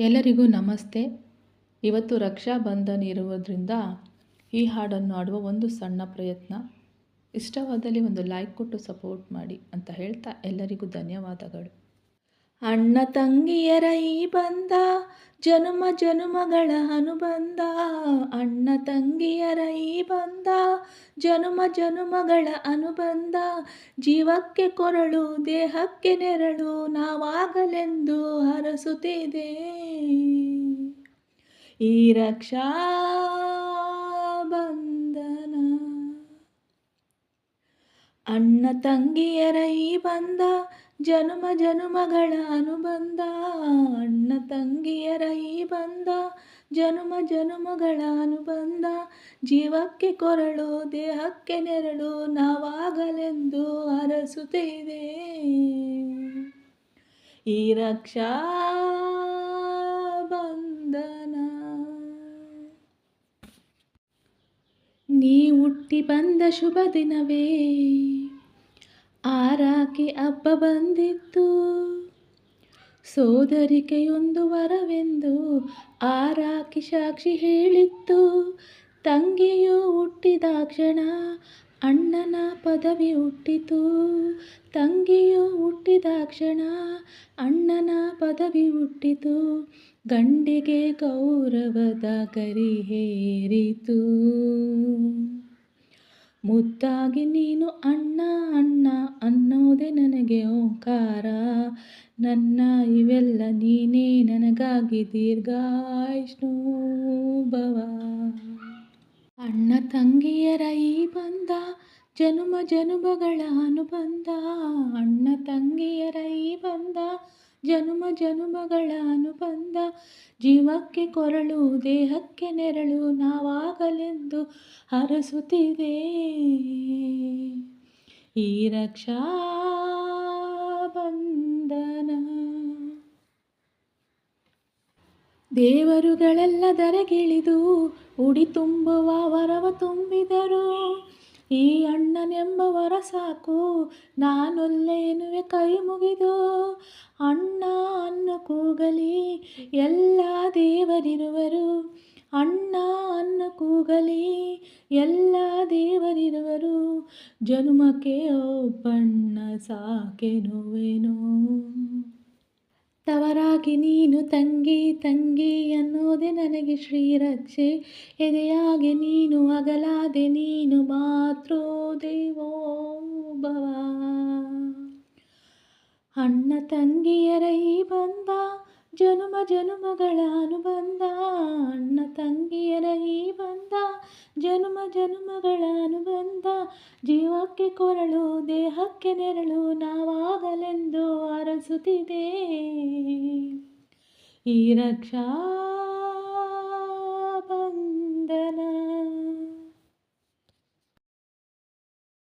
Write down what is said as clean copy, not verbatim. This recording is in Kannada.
ಎಲ್ಲರಿಗೂ ನಮಸ್ತೆ. ಇವತ್ತು ರಕ್ಷಾ ಬಂಧನ್ ಇರುವುದರಿಂದ ಈ ಹಾಡನ್ನು ಹಾಡುವ ಒಂದು ಸಣ್ಣ ಪ್ರಯತ್ನ. ಇಷ್ಟವಾದಲ್ಲಿ ಒಂದು ಲೈಕ್ ಕೊಟ್ಟು ಸಪೋರ್ಟ್ ಮಾಡಿ ಅಂತ ಹೇಳ್ತಾ ಎಲ್ಲರಿಗೂ ಧನ್ಯವಾದಗಳು. ಅಣ್ಣ ತಂಗಿಯರ ಈ ಬಂಧ ಜನುಮ ಜನುಮಗಳ ಅನುಬಂಧ. ಅಣ್ಣ ತಂಗಿಯರ ಈ ಬಂಧ ಜನುಮ ಜನುಮಗಳ ಅನುಬಂಧ. ಜೀವಕ್ಕೆ ಕೊರಳು ದೇಹಕ್ಕೆ ನೆರಳು ನಾವಾಗಲೆಂದು ಹರಸುತ್ತಿದೆ ಈ ರಕ್ಷಾ ಬಂಧನ. ಅಣ್ಣ ತಂಗಿಯರ ಈ ಬಂಧ ಜನುಮ ಜನುಮಗಳ ಅನುಬಂಧ. ಅಣ್ಣ ತಂಗಿಯರ ಈ ಬಂಧ ಜನುಮ ಜನುಮಗಳ ಅನುಬಂಧ. ಜೀವಕ್ಕೆ ಕೊರಳು ದೇಹಕ್ಕೆ ನೆರಳು ನಾವಾಗಲೆಂದು ಹರಸುತ್ತಿದೆ ಈ ರಕ್ಷಾ ಬಂಧನ. ನೀ ಹುಟ್ಟಿ ಬಂದ ಶುಭ ದಿನವೇ ಆರಾಕಿ ಹಬ್ಬ ಬಂದಿತ್ತು. ಸೋದರಿಕೆಯೊಂದು ವರವೆಂದು ಆರಾಕಿ ಸಾಕ್ಷಿ ಹೇಳಿತ್ತು. ತಂಗಿಯು ಹುಟ್ಟಿದಾಕ್ಷಣ ಅಣ್ಣನ ಪದವಿ ಹುಟ್ಟಿತು. ತಂಗಿಯು ಹುಟ್ಟಿದಾಕ್ಷಣ ಅಣ್ಣನ ಪದವಿ ಹುಟ್ಟಿತು. ಗಂಡಿಗೆ ಗೌರವದ ಗರಿ ಹೇರಿತು. ಮುದ್ದಾಗಿ ನೀನು ಅಣ್ಣ ಅಣ್ಣ ಅನ್ನೋದೆ ನನಗೆ ಓಂಕಾರ. ನನ್ನ ಇವೆಲ್ಲ ನೀನೇ ನನಗಾಗಿ ದೀರ್ಘಾಯುಷ್ಣು ಭವ. ಅಣ್ಣ ತಂಗಿಯರ ಈ ಬಂಧ ಜನುಮ ಜನುಮಗಳ ಅನುಬಂಧ. ಅಣ್ಣ ತಂಗಿಯರ ಈ ಬಂಧ ಜನುಮ ಜನುಮಗಳ ಅನುಬಂಧ. ಜೀವಕ್ಕೆ ಕೊರಳು ದೇಹಕ್ಕೆ ನೆರಳು ನಾವಾಗಲೆಂದು ಹರಸುತ್ತಿದೆ ಈ ರಕ್ಷಾ ಬಂಧನ. ದೇವರುಗಳೆಲ್ಲ ಧರೆಗಿಳಿದು ಉಡಿ ತುಂಬುವ ವರವ ತುಂಬಿದರು. ಈ ಅಣ್ಣನೆಂಬವರ ಸಾಕು ನಾನೊಲ್ಲೆ ಎನ್ನುವೆ ಕೈ ಮುಗಿದು. ಅಣ್ಣ ಅನ್ನ ಕೂಗಲಿ ಎಲ್ಲ ದೇವರಿರುವರು. ಅಣ್ಣ ಅನ್ನ ಕೂಗಲಿ ಎಲ್ಲ ದೇವರಿರುವರು. ಜನುಮಕ್ಕೆ ಒಬ್ಬಣ್ಣ ಸಾಕೆನುವೆನು. ತವರಾಗಿ ನೀನು ತಂಗಿ ತಂಗಿ ಅನ್ನೋದೆ ನನಗೆ ಶ್ರೀರಕ್ಷೆ. ಎದೆಯಾಗೆ ನೀನು ಅಗಲಾದೆ ನೀನು ಮಾತೃ ದೇವೋ ಭವ. ಅಣ್ಣ ತಂಗಿಯರ ಈ ಬಂಧ ಜನುಮ ಜನುಮಗಳ ಅನುಬಂಧ. ಅಣ್ಣ ತಂಗಿಯರ ಈ ಬಂಧ ಜನುಮ ಜನುಮಗಳ ಅನುಬಂಧ. ಜೀವಕ್ಕೆ ಕೊರಳು ದೇಹಕ್ಕೆ ನೆರಳು ನಾವಾಗಲೆಂದು ಹರಸುತ್ತಿದೆ ಈ ರಕ್ಷಾ